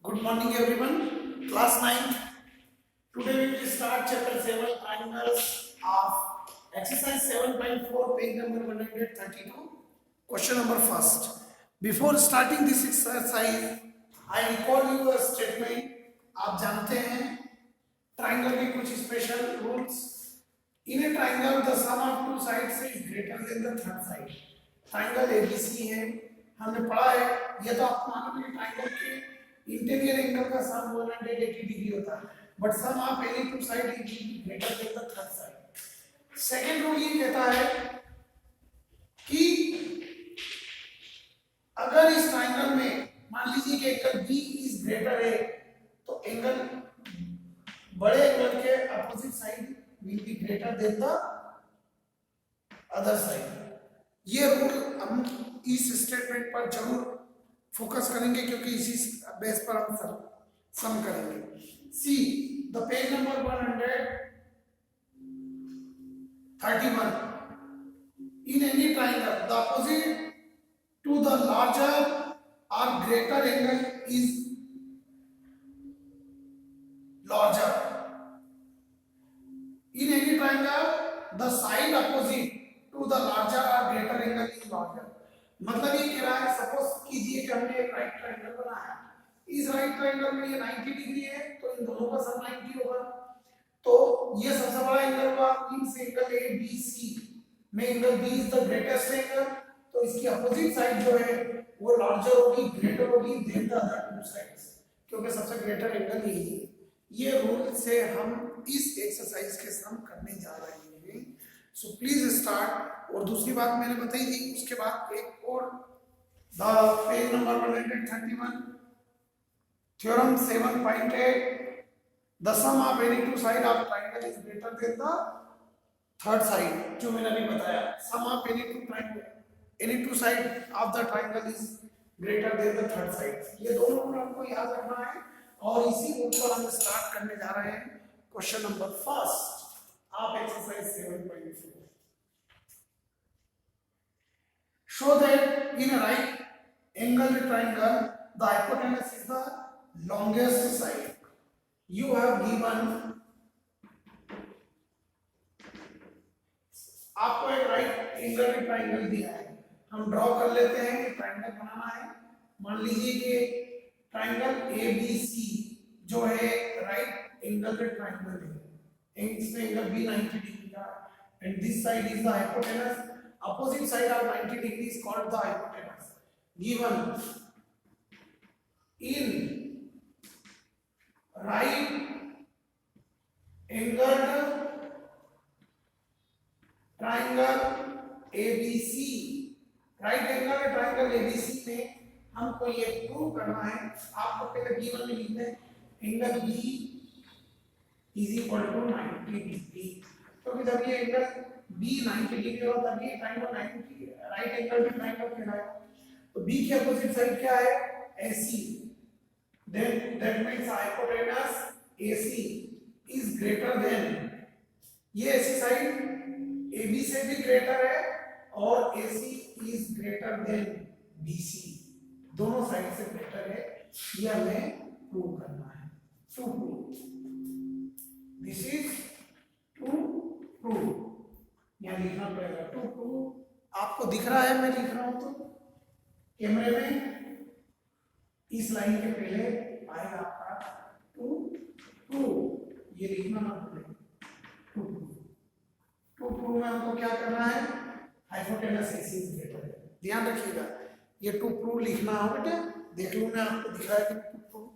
Good morning everyone. Class 9th. Today we will start chapter 7 triangles of exercise 7.4 page number 132. Question number first. Before starting this exercise, I recall you a statement. आप जानते हैं triangle के कुछ special rules. In a triangle, the sum of two sides is greater than the third side. Triangle ABC है, हमने पढ़ा है. ये तो आपको मालूम है ट्राइंगल के इंटीरियर एंगल का सम 180 डिग्री होता है, but sum of any two side is greater than the third side. Second rule ये कहता है कि अगर इस ट्राइंगल में मान लीजिए कि एंगल बी इज ग्रेटर है, तो एंगल बड़े एंगल के opposite side will be greater than the other side. ये रूल हम इस स्टेटमेंट पर जरूर फोकस करेंगे क्योंकि इसी बेस पर हम सम करेंगे. See the page number 131. In any triangle the opposite to the larger or greater angle is larger. In any triangle, the side opposite to the larger or greater angle is larger. मतलब ये कह रहा है, suppose कीजिए कि हमने एक right triangle बनाया. इस राइट ट्रायंगल में ये 90 डिग्री है, तो इन दोनों का सम 90 होगा. तो ये सबसे बड़ा एंगल हुआ. मींस एंगल ABC में angle B is the greatest angle, तो इसकी अपोजिट साइड जो है वो लार्जर होगी, ग्रेटर होगी than the other two sides, क्योंकि सबसे ग्रेटर एंगल यही है. ये रूल से हम इस एक्सरसाइज के सम करने जा रहे हैं. So please start. और दूसरी बात मैंने बताई थी, उसके बाद एक और the page number 131 theorem 7.8 the sum of any two side of triangle is greater than the third side. जो मैंने अभी बताया, sum of any two side of the triangle is greater than the third side. ये दोनों rule आपको याद रखना है और इसी रूल पर हम स्टार्ट करने जा रहे हैं. Question number first of exercise 7.4. Show that in a right angled triangle, the hypotenuse is the longest side. You have given, आपको एक राइट एंगल ट्राइंगल दिया है. हम ड्रॉ कर लेते हैं कि ट्राइंगल बनाना है. मान लीजिए कि ट्राइंगल ABC जो है राइट एंगल ट्राइंगल है. इसमें एंगल B 90 डिग्री का, and this side is the hypotenuse. Opposite side of 90 degree is called the hypotenuse. Given in right angled triangle ABC, right angled triangle ABC में हमको ये prove करना है. आपको पहले given में लिखना है angle B is equal to 90 degree. क्योंकि जब ये एंगल B 90 डिग्री होता है, ये ट्रायंगल 90 राइट एंगल ट्रायंगल कहलाएगा. तो B की अपोजिट साइड क्या है? AC. Then that means hypotenuse AC is greater than, ये AC साइड AB से भी ग्रेटर है और AC is greater than BC. दोनों साइड से ग्रेटर है. ये हमें प्रूव करना है. To prove, this is to prove. यहाँ लिखना पड़ेगा टू प्रूव. आपको दिख रहा है मैं लिख रहा हूं तो कैमरे में इस लाइन के पहले आएगा आपका टू प्रूव. ये लिखना ना भूलें. To prove. टू प्रूव में हमको क्या करना है? हाइपोटेनस AC इज ग्रेटर है. ध्यान रखिएगा, ये टू प्रूव लिखना है बेटा. देख लो मैं आपको दिखाया कि टू प्रूव.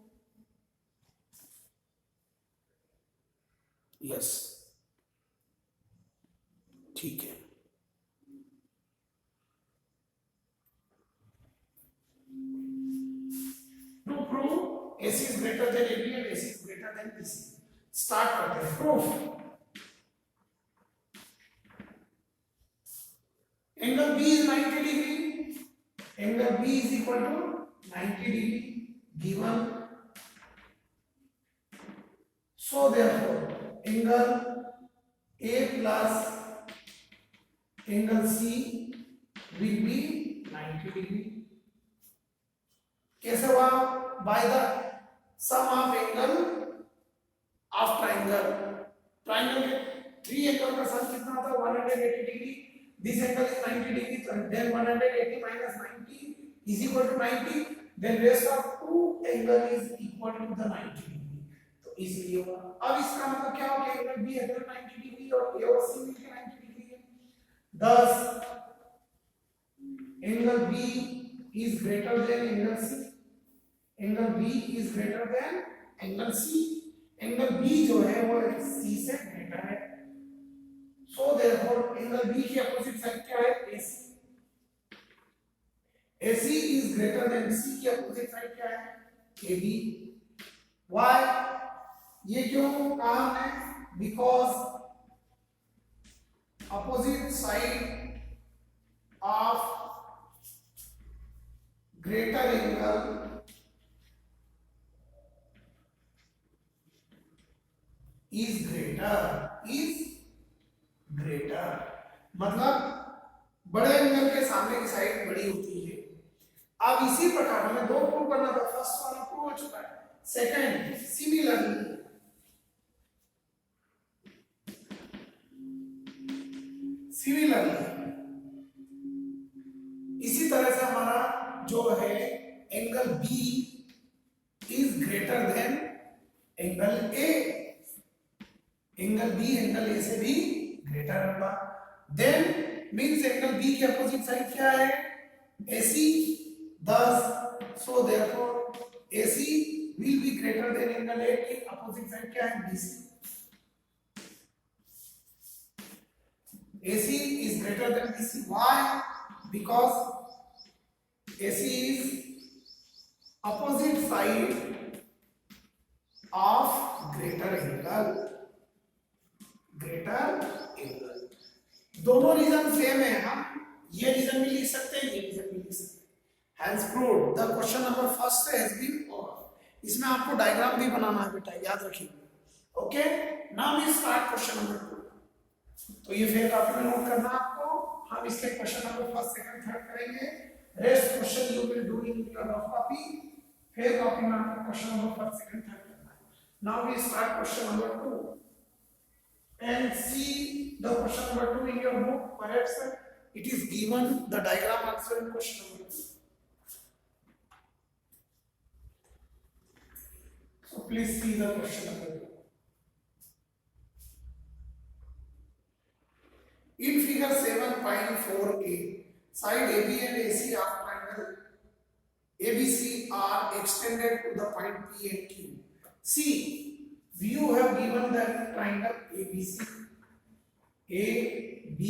यस, ठीक है. To prove AC is greater than AB and AC is greater than BC. Start करते हैं. Proof. Angle B is 90 degree. Angle B is equal to 90 degree given. So therefore angle A plus angle C will be 90 degree. कैसे हुआ? By the sum of angle of triangle, triangle के 3 angle का sum कितना था 180 degree, this angle is 90 degree, then 180 minus 90 is equal to 90, then rest of two angle is equal to the 90 degree, तो इसलिए होगा। अब इसका मतलब क्या हो गया, एंगल बी अगर 90 डिग्री और ए और सी मिलकर 90 डिग्री है, thus angle B is greater than angle C, angle B is greater than angle C, angle B जो है वो C से ग्रेटर है, so therefore एंगल B की अपोजिट साइड क्या है AC, AC is greater than C की opposite side क्या है AB, why ये क्यों कहा हमने, because opposite side of greater angle is greater, मतलब बड़े एंगल के सामने की साइड बड़ी होती है। अब इसी प्रकार हमें दो प्रूव करना था, फर्स्ट वाला प्रूव हो चुका है, सेकंड सिमिलरली इसी तरह से हमारा जो है angle B is greater then angle A, angle B angle A से भी ग्रेटर होगा, देन मींस एंगल B की अपोजिट साइड क्या है AC, thus so therefore AC will be greater than angle A की अपोजिट साइड क्या है BC, AC is greater than BC, why, because AC is opposite side of greater angle, दोनों reason same है, हम ये reason भी लिख सकते हैं, ये रीजन भी लिख सकते हैं, hence proved the question number first has been over. इसमें आपको डायग्राम भी बनाना है बेटा, याद रखिए, okay. Now we start question number 2, तो ये फिर कॉपी में नोट करना आपको, हम इसके question number first second third करेंगे, rest question you will do in your rough copy, फिर कॉपी में आपको question number first second third करना है। Now we start question number 2 and see the question number 2 in your book, perhaps it is given the diagram also in question number 2, so please see the question number 2. In figure 7.4a, side AB and AC of triangle ABC are extended to the point P and Q. See, you have given the triangle ABC, A, B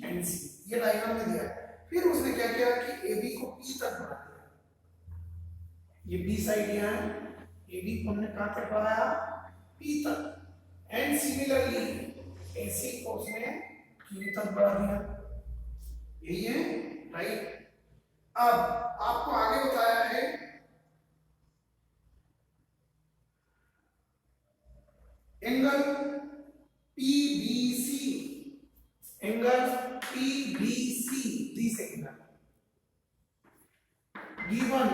and C, ये diagram में दिया है, फिर उसने क्या किया कि AB को P तक बढ़ा दिया, ये B साइड यहाँ है, AB को हमने कहाँ तक बढ़ाया P तक, एंड सिमिलरली AC को उसने Q तक बढ़ा दिया, यही है राइट। अब आपको आगे बताया है angle PBC, angle PBC, this angle given,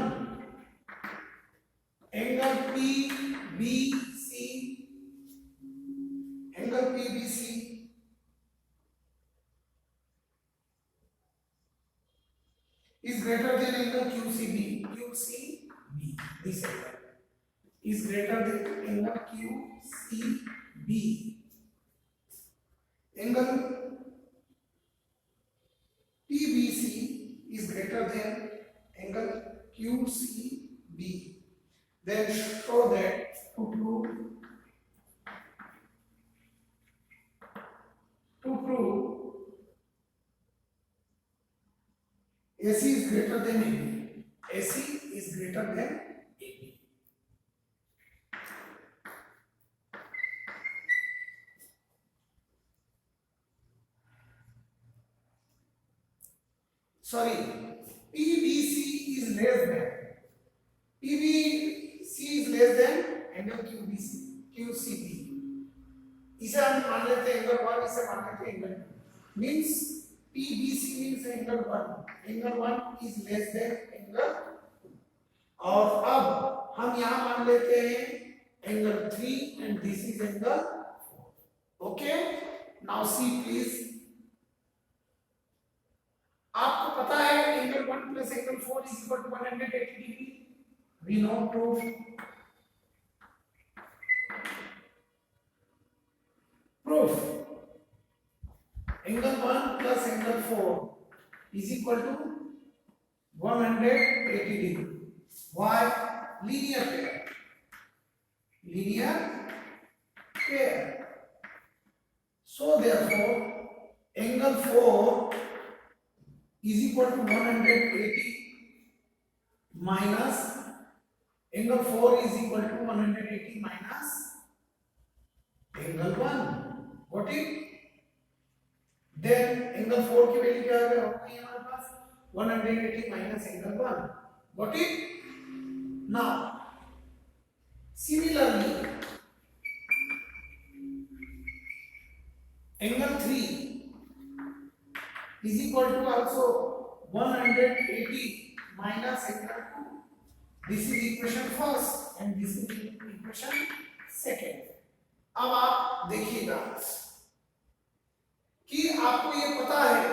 angle PBC, angle PBC is greater than angle QCB, this angle is greater than angle QCB, angle PBC is greater than angle QCB, then show that to prove AC is greater than AB, AC is greater than AB. Sorry, PBC is less than, PBC is less than angle QCB, इसे हम मान लेते हैं angle 1, इसे मान लेते हैं angle 2, means PBC means angle 1 is less than angle 2, और अब हम यहां मान लेते हैं angle 3 and this is angle 4। Okay, now see please, आपको पता है angle 1 plus angle 4 is equal to 180 degree. We know proof. Angle 1 plus angle 4 is equal to 180 degree. Why? Linear pair, linear pair. So therefore angle 4 is equal to 180 minus angle 4 is equal to 180 minus angle 1। Got it? Then angle 4 की value क्या होगी हमारे पास 180 minus angle 1। Got it? Now similarly angle 3 is equal to also 180 minus angle 2। This is equation first and this is equation second। अब आप देखिएगा कि आपको ये पता है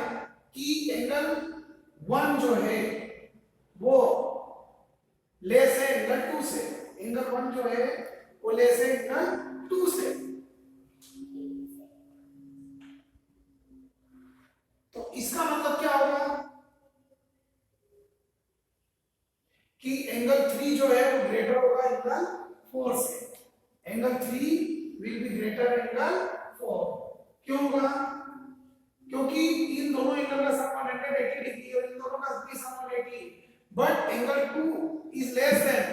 कि एंगल 1 जो है वो लेस है एंगल 2 से। एंगल 1 जो है वो लेस है एंगल 2 से। तो इसका मतलब क्या होगा कि एंगल 3 जो है वो ग्रेटर होगा एंगल 4 से। Angle 3 will be greater angle 4। क्यों होगा? क्योंकि इन दोनों एंगल का सम 180 डिग्री और इन दोनों का भी सम 180, but angle 2 is less than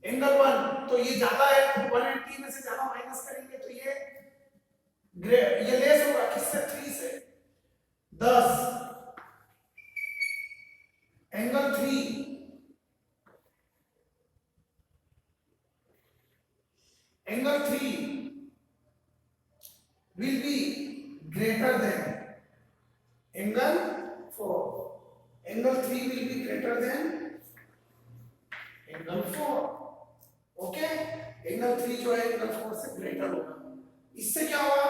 angle 1। तो ये ज्यादा है तो 180 में से ज्यादा माइनस करेंगे तो ये लेस होगा किससे? 3 से। 10 angle 3 will be greater than angle 4। angle 3 will be greater than angle 4। Okay, angle 3 जो है एंगल 4 से ग्रेटर होगा। इससे क्या हुआ?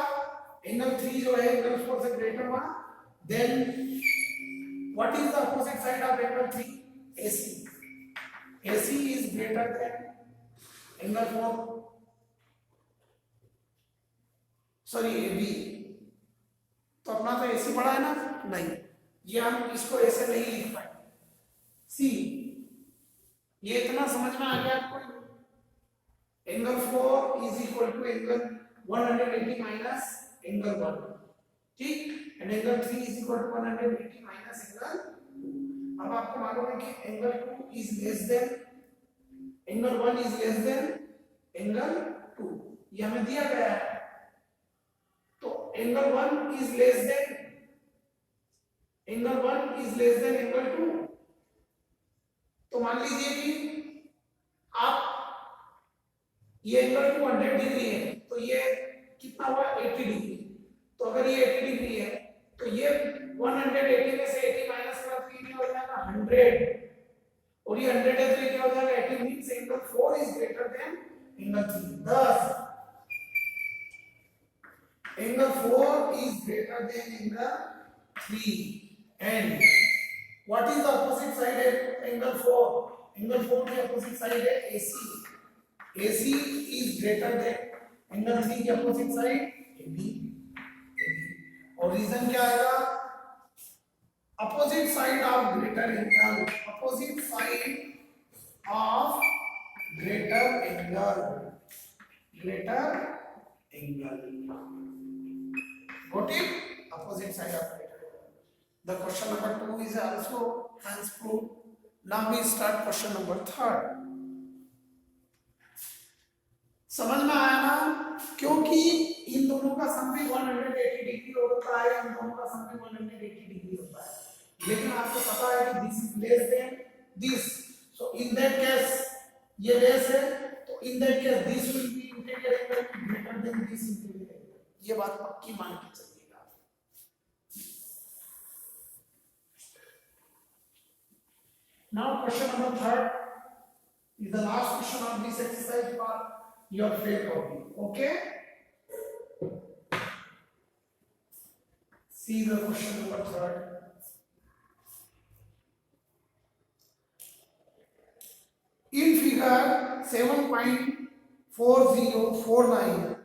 एंगल 3 जो है एंगल 4 से ग्रेटर हुआ। Then what is the opposite side of angle 3? AC। AC is greater than angle 4, sorry AB। तो अपना तो AC पड़ा है ना? नहीं, ये हम इसको ऐसे नहीं लिख पाएंगे। सी, ये इतना समझ में आ गया आपको? Angle 4 is equal to angle 180 minus angle 1, ठीक, and angle 3 is equal to 180 minus angle 2। अब आपको मालूम है कि angle 2 is less than angle 1 is less than angle 2, ये हमें दिया गया है। तो angle 1 is less than angle 2। तो मान लीजिए कि आप ये एंगल 200 डिग्री है तो ये कितना हुआ? 80 डिग्री। तो अगर ये 80 डिग्री है तो ये 180 में से 80 माइनस करा तो ये हो जाएगा 100, और ये 100 है तो ये क्या हो जाएगा? 80 means angle 4 is greater then angle 3। thus angle 4 is greater than angle 3 and what is the opposite side of angle 4? angle 4 की opposite side है AC। AC is greater than angle 3 की opposite side AB। और reason क्या आएगा? opposite side of greater angle, opposite side of greater angle, got it? Opposite side of greater angle. The question number 2 is also hence proved. Now we start question number 3rd। समझ में आया ना? क्योंकि इन दोनों का सम भी 180 डिग्री होता है, इन दोनों का सम भी 180 डिग्री होता है, लेकिन आपको पता है कि this is less then this. So in that case ये लेस है, तो in that case this will be interior angle greater than this interior angle. ये बात पक्की मान के चलिएगा। Now question number 3rd, is the last question of this exercise for your fair copy. Okay, see the question number 3. In figure 7.4049,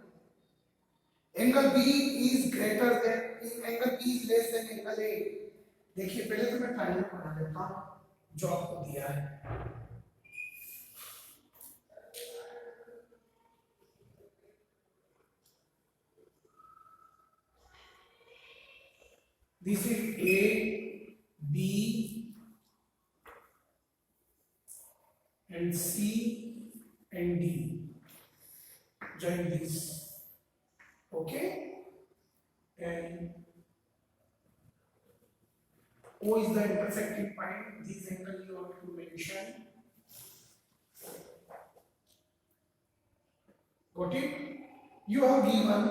angle B is greater than angle B is less than angle A. देखिए पहले तो मैं triangle बना लेता हूं जो आपको दिया है. This is A, B and C and D. Join this. Okay, and O is the intersecting point. This angle you have to mention. Got it? You have given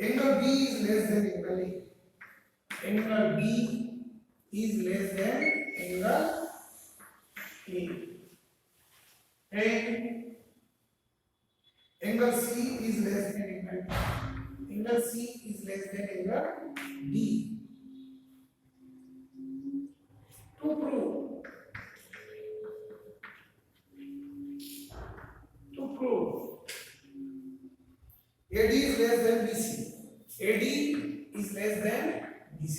angle B is less than angle A. Angle B is less than angle A. And angle C is less than angle D. Angle C is less than angle D. To prove AD is less than BC. AD is less than BC.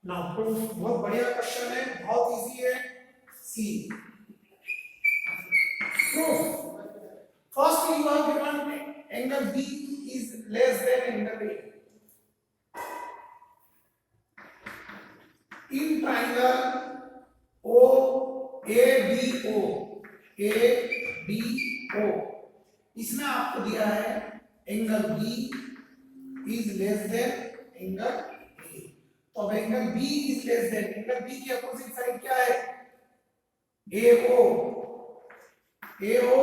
Now proof बहुत बढ़िया question है, बहुत easy है. सी proof. First you are given angle B is less than angle A. In triangle OABO, ABO, इसमें आपको दिया है angle B is less than angle A. तो अब angle B is less than angle B की opposite side क्या है? AO. AO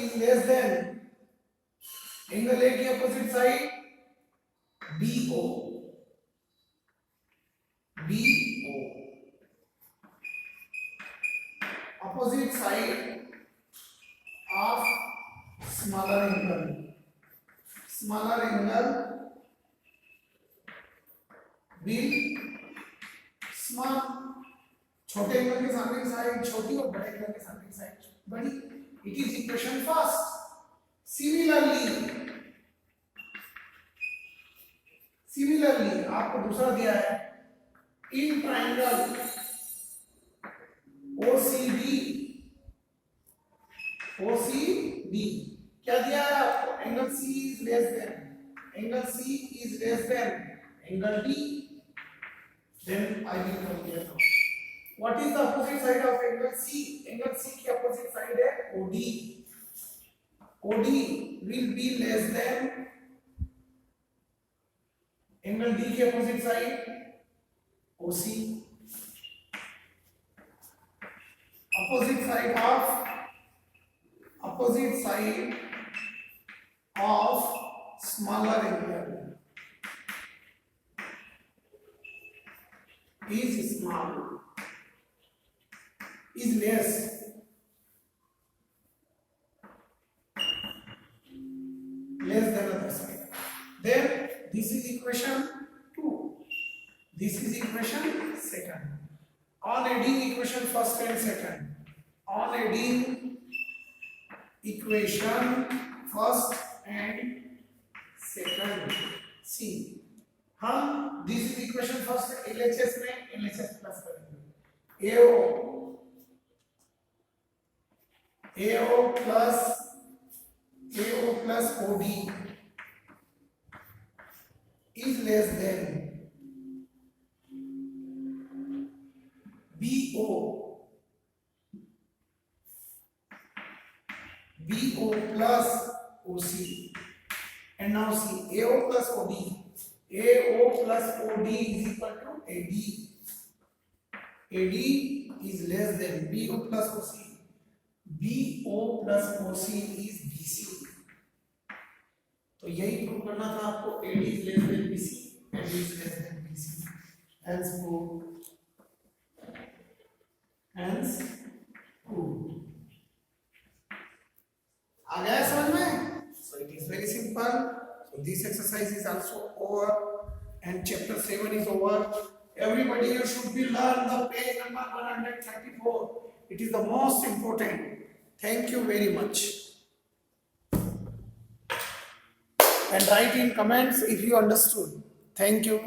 is less than angle A की opposite side BO. BO opposite side of smaller angle will small. छोटे angle के सामने की साइड छोटी और बड़े एंगल के सामने की साइड बड़ी. It is equation first. Similarly आपको दूसरा दिया है इन ट्रायंगल OCD क्या दिया है आपको? Angle C is less than angle D. Then I will come here now. What is the opposite side of angle C? Angle C की opposite side है OD. OD will be less than angle D की opposite side OC. Opposite side of smaller angle is small, is less than other side. Then this is equation 2. This is equation second. On adding equation first and second, on adding equation first and second, see हम this is equation first LHS में LHS plus करेंगे. AO plus OD is less than BO plus OC. And now see AO plus OD is equal to AD. AD is less than BO plus OC. BO plus OC is BC. तो यही prove करना था आपको. AD is less than BC. AB is less than BC. Hence prove. Hence prove. आ गया समझ में? So it is very simple. So this exercise is also over and chapter 7 is over. Everybody here should be learn the page number 134. It is the most important. Thank you very much. And write in comments if you understood. Thank you.